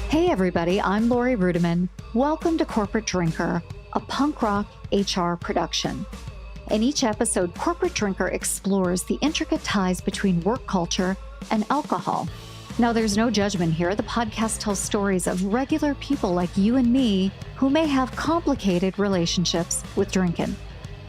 Hey everybody, I'm Lori Rudiman. Welcome to Corporate Drinker, a punk rock HR production. In each episode, Corporate Drinker explores the intricate ties between work culture and alcohol. Now, there's no judgment here. The podcast tells stories of regular people like you and me who may have complicated relationships with drinking.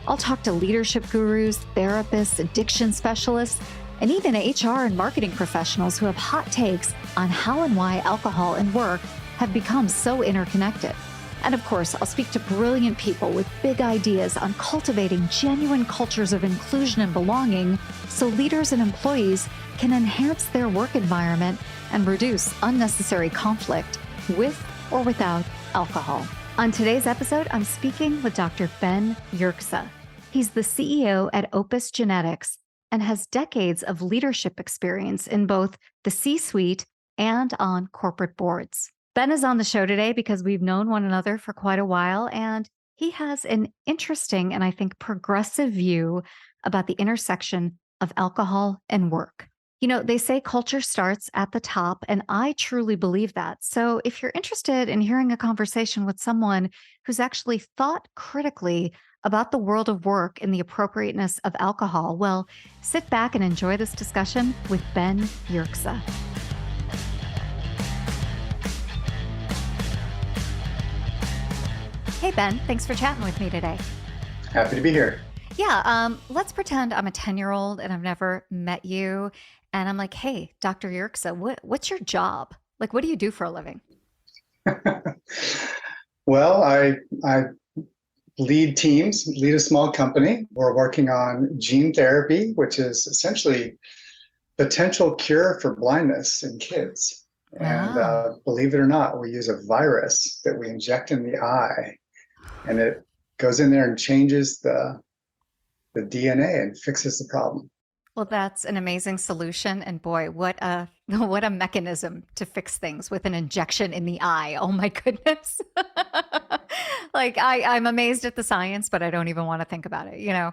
I'll talk to leadership gurus, therapists, addiction specialists, and even HR and marketing professionals who have hot takes on how and why alcohol and work have become so interconnected. And of course, I'll speak to brilliant people with big ideas on cultivating genuine cultures of inclusion and belonging so leaders and employees can enhance their work environment and reduce unnecessary conflict with or without alcohol. On today's episode, I'm speaking with Dr. Ben Yerxa. He's the CEO at Opus Genetics and has decades of leadership experience in both the C-suite and on corporate boards. Ben is on the show today because we've known one another for quite a while, and he has an interesting and I think progressive view about the intersection of alcohol and work. You know, they say culture starts at the top, and I truly believe that. So if you're interested in hearing a conversation with someone who's actually thought critically about the world of work and the appropriateness of alcohol, well, sit back and enjoy this discussion with Ben Yerxa. Hey, Ben, thanks for chatting with me today. Happy to be here. Yeah, let's pretend I'm a 10-year-old and I've never met you. And I'm like, hey, Dr. Yerxa, what's your job? Like, what do you do for a living? Well, I lead teams, lead a small company. We're working on gene therapy, which is essentially potential cure for blindness in kids. And believe it or not, we use a virus that we inject in the eye, and it goes in there and changes the DNA and fixes the problem. Well, that's an amazing solution. And boy, what a mechanism to fix things with an injection in the eye. Oh my goodness. Like I'm amazed at the science, but I don't even want to think about it, you know?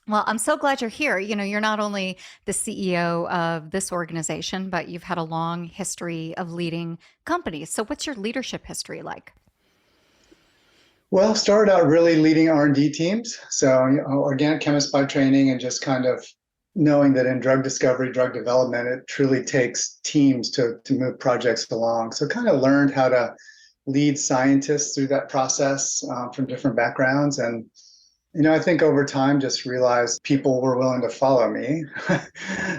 Well, I'm so glad you're here. You know, you're not only the CEO of this organization, but you've had a long history of leading companies. So what's your leadership history like? Well, started out really leading R&D teams. So organic chemist by training, and just kind of knowing that in drug discovery, drug development, it truly takes teams to move projects along. So kind of learned how to lead scientists through that process from different backgrounds. And, you know, I think over time just realized people were willing to follow me.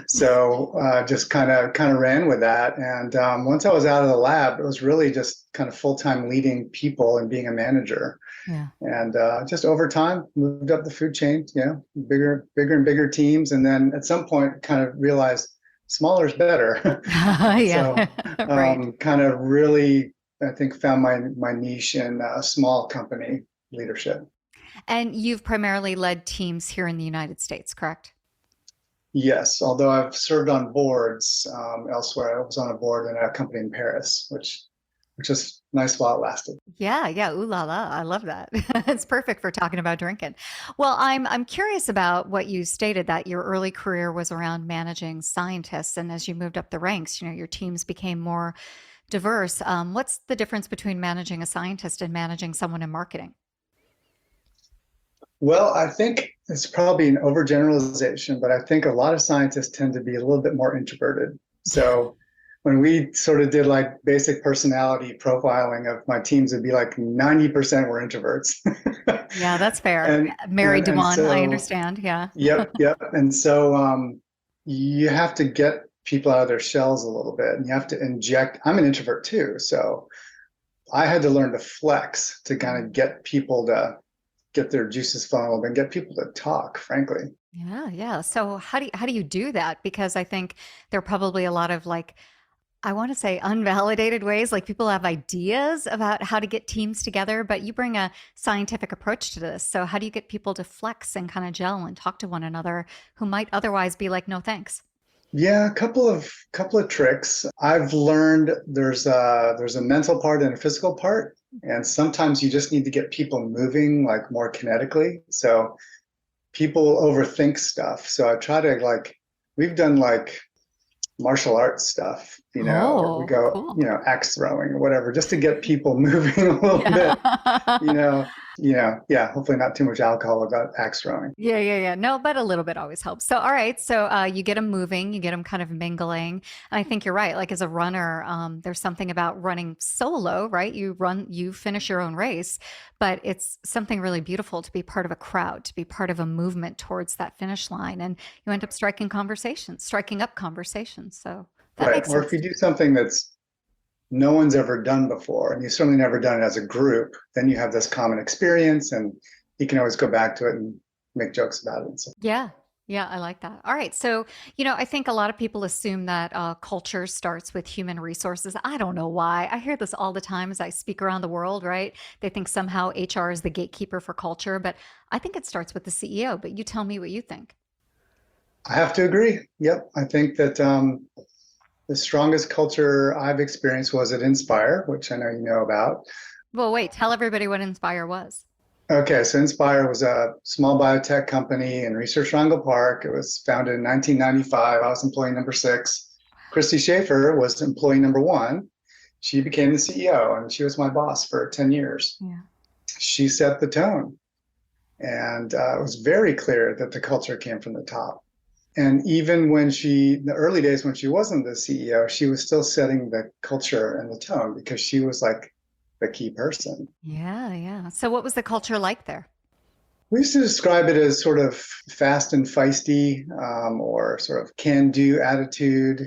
So just kind of ran with that. And once I was out of the lab, it was really just kind of full-time leading people and being a manager. Yeah. And just over time, moved up the food chain, you know, bigger and bigger teams. And then at some point kind of realized smaller is better. Yeah. So Right. kind of really, I think, found my niche in small company leadership. And you've primarily led teams here in the United States, correct? Yes, although I've served on boards elsewhere. I was on a board in a company in Paris, which is nice while it lasted. Yeah, yeah. Ooh la la. I love that. It's perfect for talking about drinking. Well, I'm curious about what you stated, that your early career was around managing scientists, and as you moved up the ranks, you know, your teams became more diverse. What's the difference between managing a scientist and managing someone in marketing? Well, I think it's probably an overgeneralization, but I think a lot of scientists tend to be a little bit more introverted. So when we sort of did like basic personality profiling of my teams, it'd be like 90% were introverts. Yeah, that's fair. Married to one, so, I understand. Yeah. Yep. And so you have to get people out of their shells a little bit, and you have to inject. I'm an introvert too, so I had to learn to flex to kind of get people to get their juices flowing and get people to talk, frankly. Yeah, yeah. So how do you do that? Because I think there are probably a lot of, like, I want to say unvalidated ways, like people have ideas about how to get teams together, but you bring a scientific approach to this. So how do you get people to flex and kind of gel and talk to one another who might otherwise be like, no, thanks? Yeah, a couple of tricks. I've learned there's a mental part and a physical part, and sometimes you just need to get people moving like more kinetically. So people overthink stuff. So I try to, like, we've done like martial arts stuff, or we Oh, go, cool. axe throwing or whatever, just to get people moving a little bit, you Yeah. know, yeah, hopefully not too much alcohol about axe throwing. Yeah, yeah, yeah. No, but a little bit always helps. So, all right. So, you get them moving, you get them kind of mingling. And I think you're right. Like as a runner, there's something about running solo, right? You finish your own race, but it's something really beautiful to be part of a crowd, to be part of a movement towards that finish line. And you end up striking up conversations. So that Right. makes Or if sense. you do something that's no one's ever done before, and you've certainly never done it as a group, then you have this common experience and you can always go back to it and make jokes about it. So Yeah. Yeah, I like that. All right. So, I think a lot of people assume that culture starts with human resources. I don't know why. I hear this all the time as I speak around the world, right? They think somehow HR is the gatekeeper for culture, but I think it starts with the CEO. But you tell me what you think. I have to agree. Yep. I think that the strongest culture I've experienced was at Inspire, which I know you know about. Well, wait, tell everybody what Inspire was. Okay, so Inspire was a small biotech company in Research Triangle Park. It was founded in 1995. I was employee number 6. Christy Schaefer was employee number 1. She became the CEO, and she was my boss for 10 years. Yeah. She set the tone, and it was very clear that the culture came from the top. And even when the early days when she wasn't the CEO, she was still setting the culture and the tone because she was like the key person. Yeah, yeah. So what was the culture like there? We used to describe it as sort of fast and feisty, or sort of can-do attitude.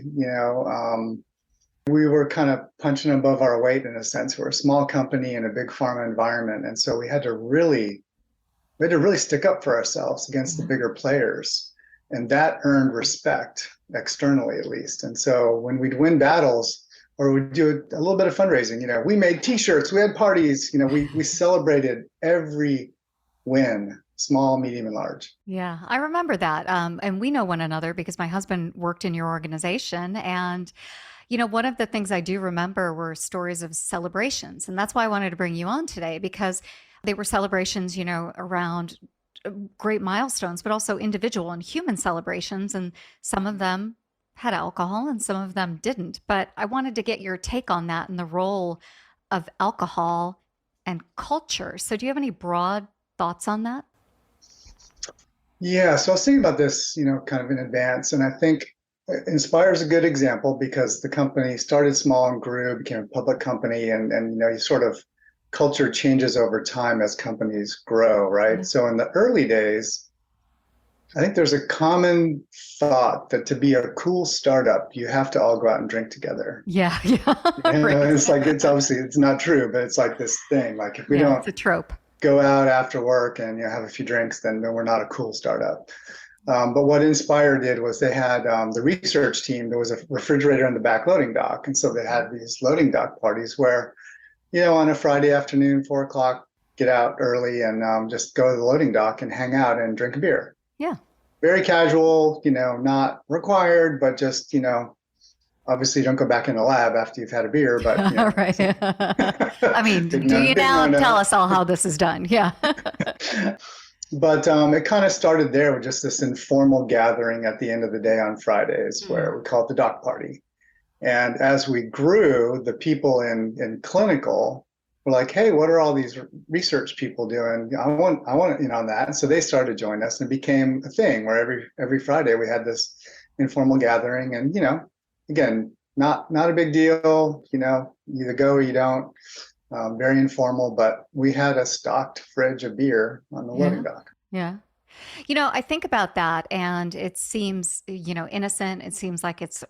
We were kind of punching above our weight in a sense. We're a small company in a big pharma environment, and so we had to really stick up for ourselves against the Yeah. bigger players, and that earned respect externally, at least. And so when we'd win battles or we'd do a little bit of fundraising, we made T-shirts, we had parties, we celebrated every win, small, medium, and large. Yeah, I remember that. And we know one another because my husband worked in your organization. And one of the things I do remember were stories of celebrations. And that's why I wanted to bring you on today because they were celebrations, around great milestones, but also individual and human celebrations. And some of them had alcohol and some of them didn't. But I wanted to get your take on that and the role of alcohol and culture. So, do you have any broad thoughts on that? Yeah, so I was thinking about this, kind of in advance, and I think Inspire is a good example because the company started small and grew, became a public company, and you sort of culture changes over time as companies grow, right? Yeah. So in the early days, I think there's a common thought that to be a cool startup, you have to all go out and drink together. Yeah, yeah, right. It's like it's obviously it's not true, but it's like this thing. Like if we Yeah, don't it's a trope. go out after work and have a few drinks, then we're not a cool startup. But what Inspire did was they had the research team. There was a refrigerator in the back loading dock, and so they had these loading dock parties where, on a Friday afternoon, 4 o'clock, get out early and just go to the loading dock and hang out and drink a beer. Yeah. Very casual, not required, but just obviously don't go back in the lab after you've had a beer. But Right. I mean, big do no, you big now? no, Tell no. us all how this is done. Yeah. But it kind of started there with just this informal gathering at the end of the day on Fridays, Mm. where we call it the dock party. And as we grew, the people in clinical were like, "Hey, what are all these research people doing? I want in on that." And so they started to join us, and it became a thing where every Friday we had this informal gathering, and again, not a big deal. You either go or you don't. Very informal, but we had a stocked fridge of beer on the loading Yeah. dock. Yeah. I think about that and it seems, innocent. It seems like it's,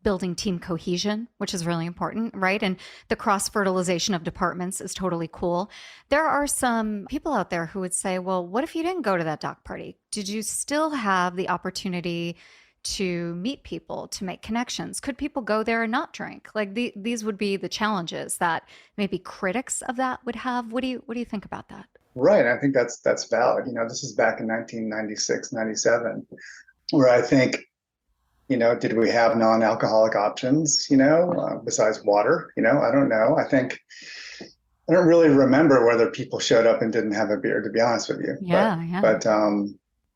building team cohesion, which is really important, right? And the cross fertilization of departments is totally cool. There are some people out there who would say, well, what if you didn't go to that dock party? Did you still have the opportunity to meet people, to make connections? Could people go there and not drink? Like these would be the challenges that maybe critics of that would have. What do you think about that? Right. I think that's valid. This is back in 1996, 97, where I think, did we have non-alcoholic options, besides water? I don't know. I don't really remember whether people showed up and didn't have a beer, to be honest with you. Yeah, yeah. But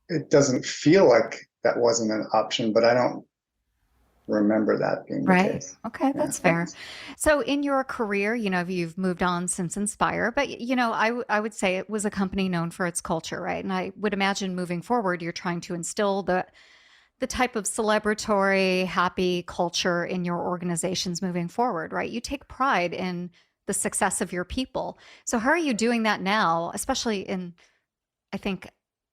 it doesn't feel like that wasn't an option, but I don't remember that being the Right. case. Okay, Yeah. that's fair. So in your career, you've moved on since Inspire, but I would say it was a company known for its culture, right? And I would imagine moving forward, you're trying to instill the type of celebratory, happy culture in your organizations moving forward, right? You take pride in the success of your people. So how are you doing that now, especially in, I think,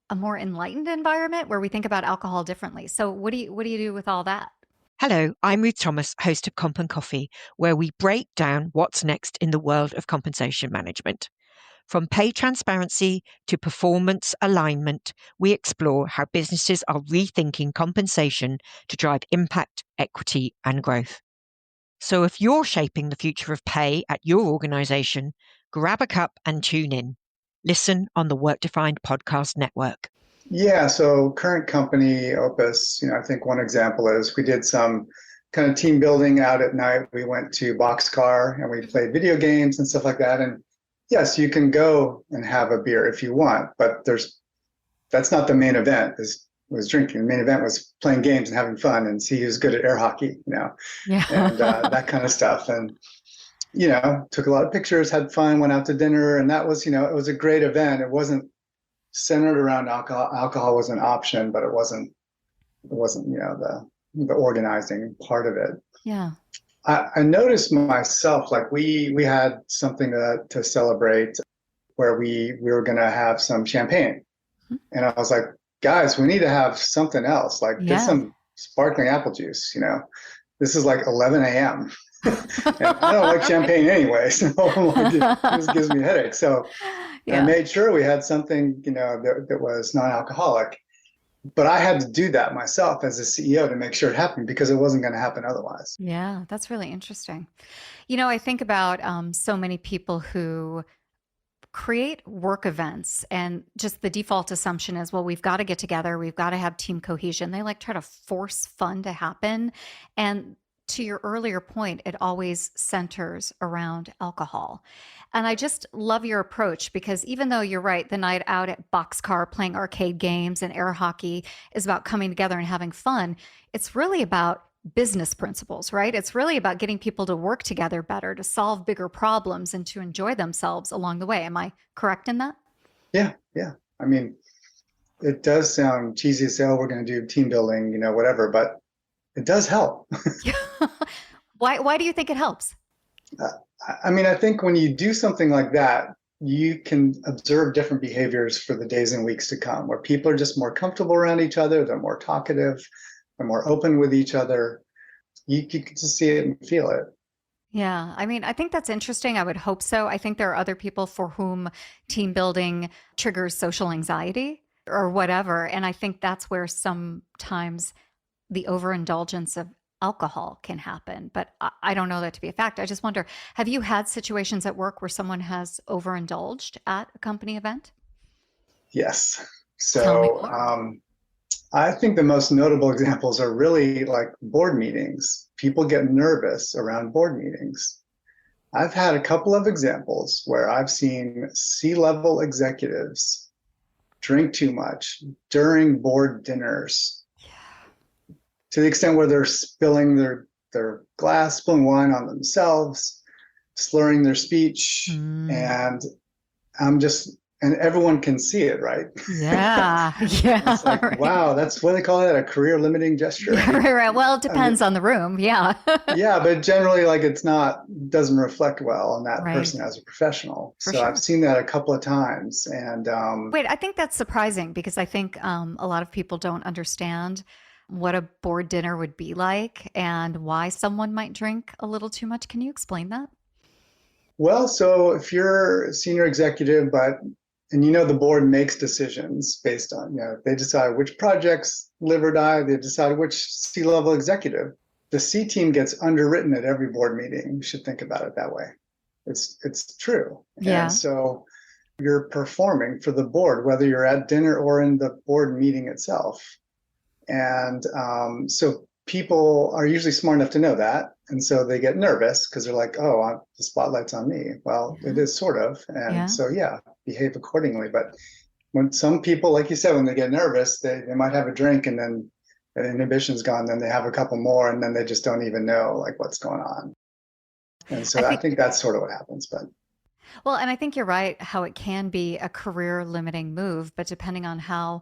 a more enlightened environment where we think about alcohol differently? So what do you do with all that? Hello, I'm Ruth Thomas, host of Comp and Coffee, where we break down what's next in the world of compensation management. From pay transparency to performance alignment, we explore how businesses are rethinking compensation to drive impact, equity, and growth. So if you're shaping the future of pay at your organization, grab a cup and tune in. Listen on the Work Defined Podcast Network. Yeah, so current company, Opus, I think one example is we did some kind of team building out at night. We went to Boxcar and we played video games and stuff like that. And yes, you can go and have a beer if you want, but that's not the main event, was drinking. The main event was playing games and having fun and see who's good at air hockey, and Yeah. that kind of stuff. And took a lot of pictures, had fun, went out to dinner, and that was, it was a great event. It wasn't centered around alcohol. Alcohol was an option, but it wasn't the organizing part of it. Yeah. I noticed myself, like we had something to celebrate where we were going to have some champagne, and I was like, guys, we need to have something else. Like get Yeah. some sparkling apple juice. This is like 11 a.m. and I don't like champagne anyway, so this gives me a headache. So I Yeah. made sure we had something, that was non-alcoholic. But I had to do that myself as a CEO to make sure it happened because it wasn't going to happen otherwise. Yeah, that's really interesting. I think about so many people who create work events, and just the default assumption is, well, we've got to get together, we've got to have team cohesion. They like try to force fun to happen. And to your earlier point, it always centers around alcohol. And I just love your approach because even though you're right, the night out at Boxcar playing arcade games and air hockey is about coming together and having fun, it's really about business principles, right? It's really about getting people to work together better, to solve bigger problems, and to enjoy themselves along the way. Am I correct in that? Yeah, yeah. I mean, it does sound cheesy to say, oh, we're going to do team building, whatever, but it does help. Yeah. Why do you think it helps? I mean, I think when you do something like that, you can observe different behaviors for the days and weeks to come, where people are just more comfortable around each other, they're more talkative, they're more open with each other. You get to see it and feel it. Yeah, I mean, I think that's interesting. I would hope so. I think there are other people for whom team building triggers social anxiety or whatever. And I think that's where sometimes the overindulgence of alcohol can happen. But I don't know that to be a fact. I just wonder, have you had situations at work where someone has overindulged at a company event? Yes. Tell me So more. I think the most notable examples are really like board meetings. People get nervous around board meetings. I've had a couple of examples where I've seen C-level executives drink too much during board dinners to the extent where they're spilling their glass, spilling wine on themselves, slurring their speech, Mm, and I'm just and everyone can see it, right? yeah, yeah, It's like, right. wow, that's what they call that, a career limiting gesture. Yeah, right, right. Well, it I mean, depends on the room. Yeah. yeah, but generally, like it's not doesn't reflect well on that Right. person as a professional. For So I've sure. seen that a couple of times, and Wait, I think that's surprising because I think a lot of people don't understand what a board dinner would be like and why someone might drink a little too much. Can you explain that? well, so if you're a senior executive, and the board makes decisions based on, they decide which projects live or die, they decide which C-level executive. The C team gets underwritten at every board meeting. You should think about it that way. It's true. And Yeah. so you're performing for the board, whether you're at dinner or in the board meeting itself. And so people are usually smart enough to know that. And so they get nervous because they're like, oh, the spotlight's on me. Well, it Yeah. is sort of. And Yeah. so, yeah, behave accordingly. But when some people, like you said, when they get nervous, they might have a drink and then and inhibition's gone, then they have a couple more, and then they just don't even know like what's going on. And so I think that's sort of what happens. But well, and I think you're right how it can be a career limiting move, but depending on how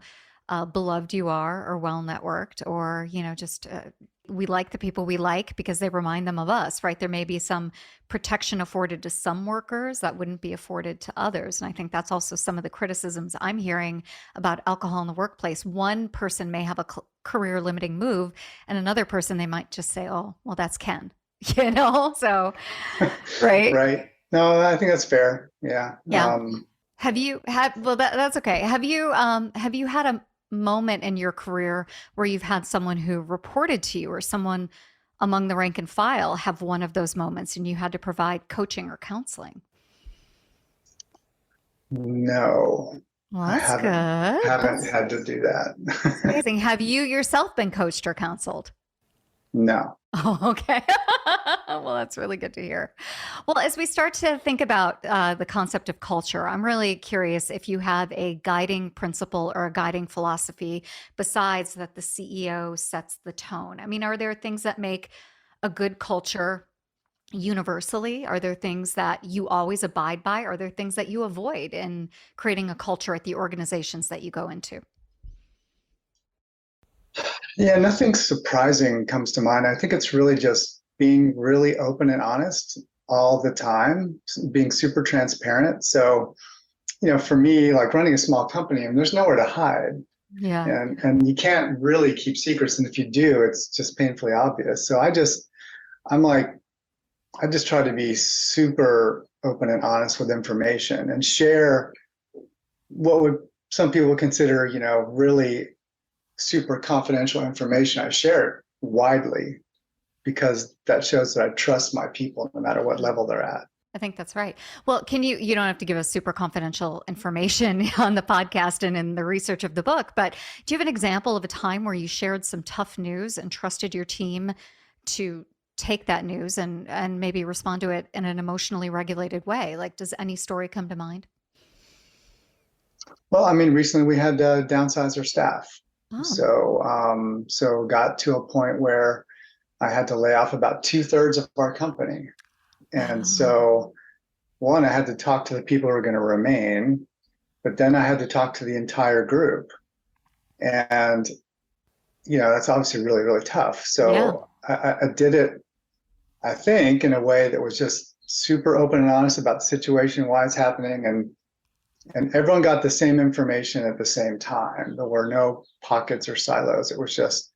beloved you are or well networked, or, just we like the people we like because they remind them of us, right? There may be some protection afforded to some workers that wouldn't be afforded to others. And I think that's also some of the criticisms I'm hearing about alcohol in the workplace. One person may have a career limiting move, and another person, they might just say, oh, well, that's Ken, So, right. right. No, I think that's fair. Yeah. Yeah. Have you had, well, that's okay. Have you had a moment in your career where you've had someone who reported to you or someone among the rank and file have one of those moments and you had to provide coaching or counseling? No, Well, I that's good. haven't That's had to do that. amazing. Have you yourself been coached or counseled? No. Oh, okay. Well, that's really good to hear. Well, as we start to think about the concept of culture, I'm really curious if you have a guiding principle or a guiding philosophy besides that the CEO sets the tone. I mean, are there things that make a good culture universally? Are there things that you always abide by? Are there things that you avoid in creating a culture at the organizations that you go into? Yeah, nothing surprising comes to mind. I think it's really just being really open and honest all the time, being super transparent. So, for me, like running a small company, and there's nowhere to hide. Yeah. And you can't really keep secrets. And if you do, it's just painfully obvious. So I'm like, I just try to be super open and honest with information and share what would some people would consider, really super confidential information. I share it widely because that shows that I trust my people no matter what level they're at. I think that's right. Well, you don't have to give us super confidential information on the podcast and in the research of the book, but do you have an example of a time where you shared some tough news and trusted your team to take that news and maybe respond to it in an emotionally regulated way? Like, does any story come to mind? Well, I mean, recently we had to downsize our staff. Oh, So got to a point where I had to lay off about 2/3 of our company. And wow. so, one, I had to talk to the people who are going to remain, but then I had to talk to the entire group. And, that's obviously really, really tough. Yeah. So I did it, I think, in a way that was just super open and honest about the situation, why it's happening. And everyone got the same information at the same time. There were no pockets or silos. It was just,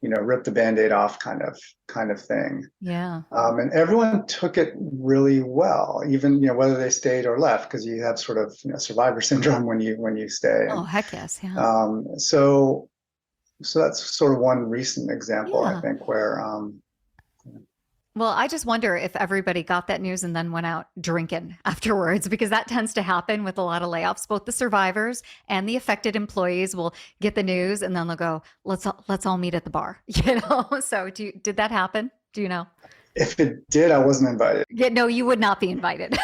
rip the Band-Aid off kind of thing. Yeah. And everyone took it really well, even, whether they stayed or left, because you have sort of, survivor syndrome when you stay. Oh, And heck yes. Yeah. so that's sort of one recent example, I Yeah. think, where Well, I just wonder if everybody got that news and then went out drinking afterwards, because that tends to happen with a lot of layoffs. Both the survivors and the affected employees will get the news and then they'll go, let's all meet at the bar, So did that happen? Do you know? if it did, I wasn't invited. Yeah, no, you would not be invited.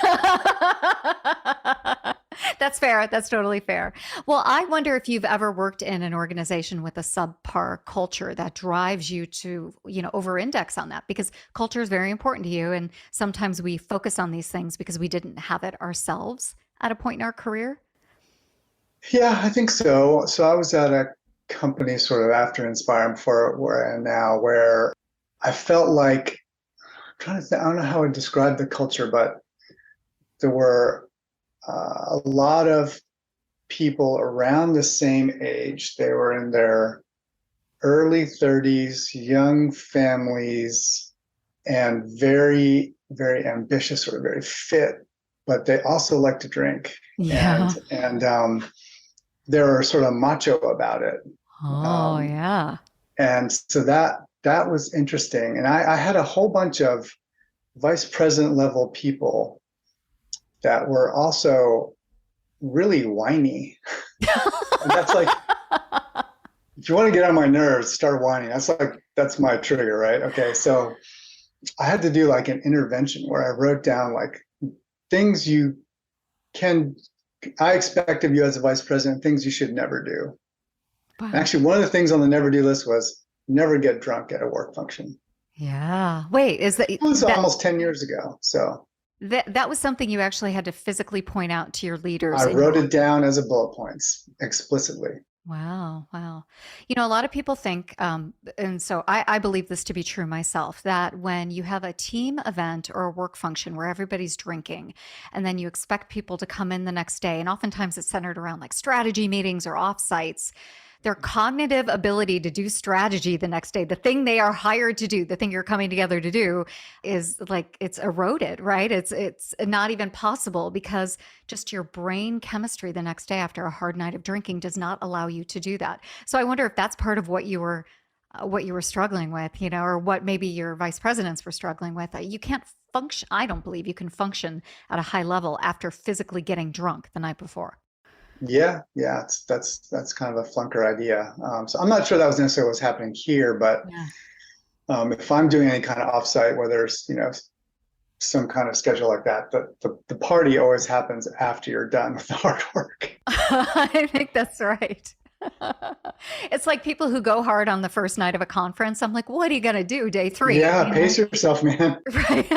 That's fair. That's totally fair. Well, I wonder if you've ever worked in an organization with a subpar culture that drives you to, over-index on that, because culture is very important to you. And sometimes we focus on these things because we didn't have it ourselves at a point in our career. Yeah, I think so. So I was at a company sort of after Inspire, before where I am now, where I felt like, I'm trying to think, I don't know how I describe the culture, but there were a lot of people around the same age. They were in their early 30s, young families, and very, very ambitious or very fit, but they also like to drink. Yeah. And they're sort of macho about it. Oh, Um, yeah. and so that was interesting. And I had a whole bunch of vice president level people that were also really whiny. And that's like, if you want to get on my nerves, start whining. That's my trigger, right? Okay, so I had to do like an intervention where I wrote down like things I expect of you as a vice president, things you should never do. Wow. And actually, one of the things on the never do list was never get drunk at a work function. Yeah. Wait, is that It was almost 10 years ago. So that was something you actually had to physically point out to your I leaders in your wrote it down as a bullet points explicitly. Wow, wow. A lot of people think, and so I believe this to be true myself, that when you have a team event or a work function where everybody's drinking, and then you expect people to come in the next day, and oftentimes it's centered around like strategy meetings or offsites, their cognitive ability to do strategy the next day, the thing they are hired to do, the thing you're coming together to do, is like it's eroded, right? It's not even possible because just your brain chemistry the next day after a hard night of drinking does not allow you to do that. So I wonder if that's part of what you were struggling with, or what maybe your vice presidents were struggling with. You can't function. I don't believe you can function at a high level after physically getting drunk the night before. Yeah, that's kind of a flunker idea. So I'm not sure that was necessarily what's happening here, but Yeah. if I'm doing any kind of offsite where there's some kind of schedule like that, the party always happens after you're done with the hard work. I think that's right. It's like people who go hard on the first night of a conference. I'm like, what are you going to do day three? Yeah, pace yourself, man. Right.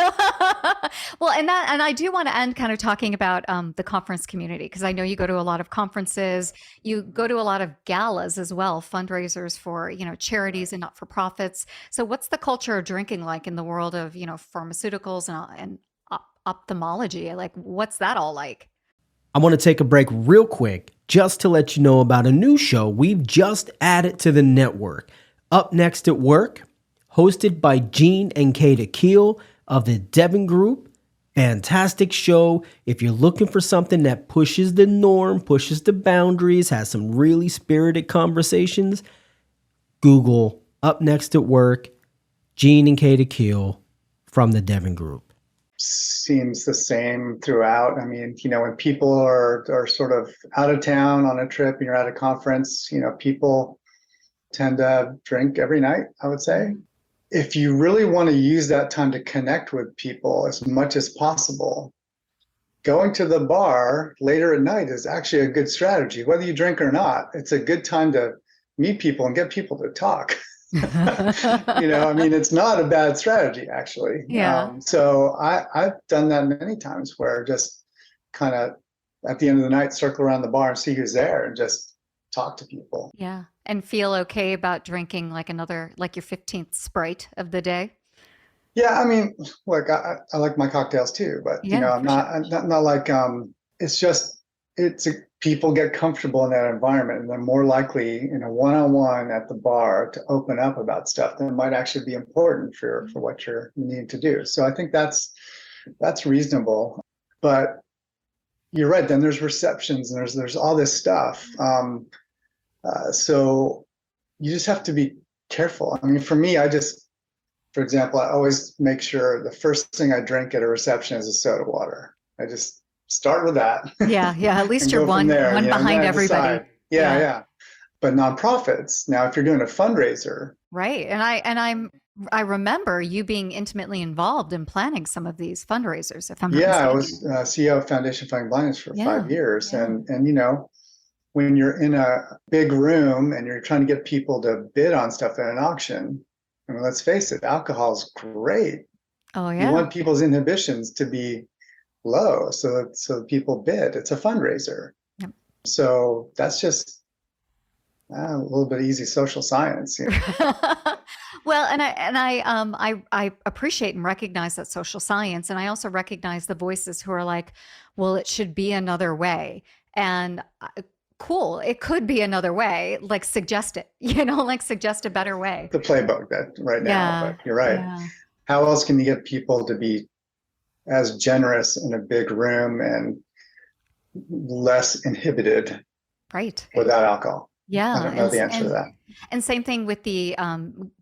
Well, and I do want to end kind of talking about the conference community, because I know you go to a lot of conferences, you go to a lot of galas as well, fundraisers for, charities and not-for-profits. So what's the culture of drinking like in the world of, pharmaceuticals and ophthalmology? Like, what's that all like? I want to take a break real quick just to let you know about a new show we've just added to the network. Up Next at Work, hosted by Gene and Kata Keel of the Devon Group. Fantastic show. If you're looking for something that pushes the norm, pushes the boundaries, has some really spirited conversations, Google Up Next at Work, Gene and Kata Keel from the Devon Group. Seems the same throughout. I mean, when people are sort of out of town on a trip and you're at a conference, people tend to drink every night, I would say. If you really want to use that time to connect with people as much as possible, going to the bar later at night is actually a good strategy. Whether you drink or not, it's a good time to meet people and get people to talk. It's not a bad strategy, actually. Yeah. So I've done that many times where just kind of at the end of the night, circle around the bar and see who's there and just talk to people. Yeah. And feel okay about drinking like your 15th Sprite of the day. Yeah. I mean, look, I like my cocktails too, but Yeah, I'm not like, people get comfortable in that environment and they're more likely in a one-on-one at the bar to open up about stuff that might actually be important for what you're needing to do. So I think that's reasonable, but you're right. Then there's receptions and there's all this stuff. So you just have to be careful. I mean, for me, for example, I always make sure the first thing I drink at a reception is a soda water. I just start with that. Yeah. At least you're one behind everybody. Yeah. But nonprofits, now if you're doing a fundraiser. Right. And I remember you being intimately involved in planning some of these fundraisers, if I'm not mistaken. I was CEO of Foundation Fighting Blindness for 5 years. Yeah. And when you're in a big room and you're trying to get people to bid on stuff at an auction, I mean, let's face it, alcohol is great. Oh, yeah. You want people's inhibitions to be low so people bid. It's a fundraiser. Yep. So that's just a little bit of easy social science. Well, and I appreciate and recognize that social science, and I also recognize the voices who are like, well, it should be another way. And cool, it could be another way. Like suggest it, like suggest a better way. The playbook that right now, but you're right. Yeah. How else can you get people to be as generous in a big room and less inhibited, right, without alcohol? Yeah. I don't know the answer to that. And same thing with the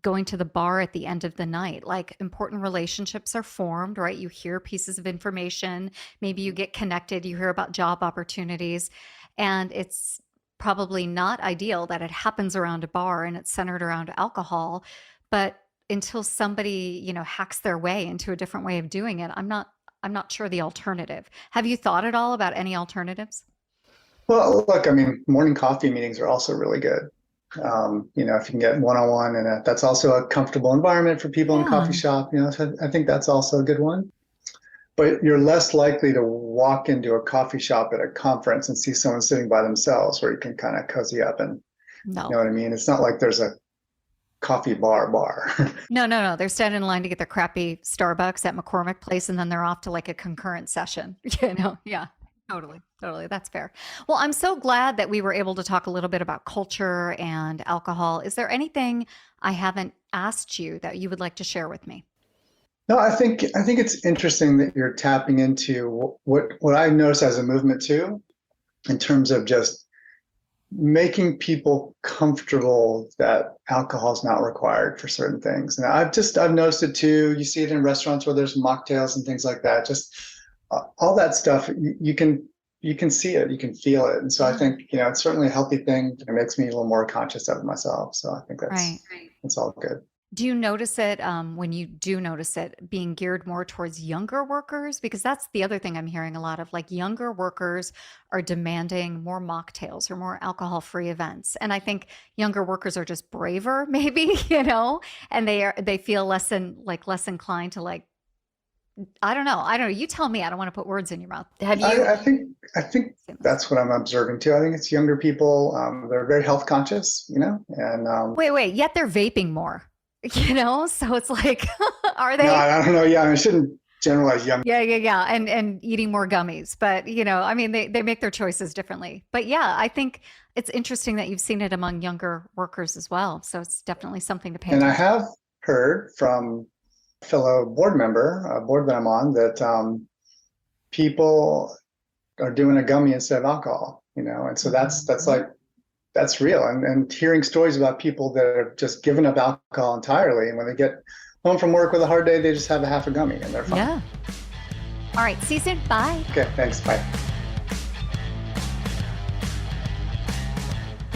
going to the bar at the end of the night. Like important relationships are formed, right? You hear pieces of information, maybe you get connected, you hear about job opportunities, and it's probably not ideal that it happens around a bar and it's centered around alcohol. But until somebody, hacks their way into a different way of doing it, I'm not sure the alternative. Have you thought at all about any alternatives? Well, look, I mean, morning coffee meetings are also really good. If you can get one-on-one, and that's also a comfortable environment for people in a coffee shop, so I think that's also a good one. But you're less likely to walk into a coffee shop at a conference and see someone sitting by themselves where you can kind of cozy up and, No. you know what I mean? It's not like there's a coffee bar. No. They're standing in line to get their crappy Starbucks at McCormick Place, and then they're off to like a concurrent session. Yeah. Totally. That's fair. Well, I'm so glad that we were able to talk a little bit about culture and alcohol. Is there anything I haven't asked you that you would like to share with me? No, I think it's interesting that you're tapping into what I noticed as a movement too, in terms of just making people comfortable that alcohol is not required for certain things. And I've noticed it too. You see it in restaurants where there's mocktails and things like that. Just all that stuff, you can see it, you can feel it. And so I think, it's certainly a healthy thing. It makes me a little more conscious of it myself. So I think that's all good. Do you notice it when you do notice it being geared more towards younger workers? Because that's the other thing I'm hearing a lot of, like younger workers are demanding more mocktails or more alcohol-free events. And I think younger workers are just braver, maybe, and they feel less inclined to I don't know. You tell me. I don't want to put words in your mouth. Have you? I think that's what I'm observing too. I think it's younger people. They're very health conscious, and Wait. Yet they're vaping more, So it's like, are they? No, I don't know. Yeah, I shouldn't generalize young. Yeah. And eating more gummies, but they make their choices differently. But yeah, I think it's interesting that you've seen it among younger workers as well. So it's definitely something to pay attention. And I have heard from fellow board member, a board that I'm on, that people are doing a gummy instead of alcohol, and so that's real. And hearing stories about people that have just given up alcohol entirely, and when they get home from work with a hard day, they just have a half a gummy and they're fine. Yeah. All right. See you soon. Bye. Okay. Thanks. Bye.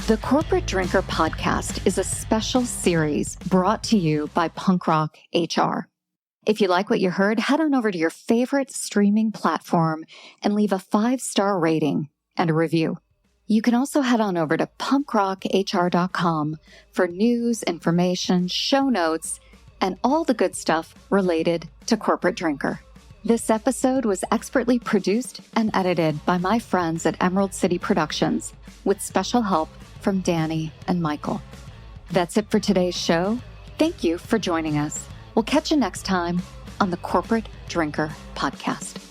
The Corporate Drinker Podcast is a special series brought to you by Punk Rock HR. If you like what you heard, head on over to your favorite streaming platform and leave a 5-star rating and a review. You can also head on over to punkrocktr.com for news, information, show notes, and all the good stuff related to Corporate Drinker. This episode was expertly produced and edited by my friends at Emerald City Productions, with special help from Danny and Michael. That's it for today's show. Thank you for joining us. We'll catch you next time on the Corporate Drinker Podcast.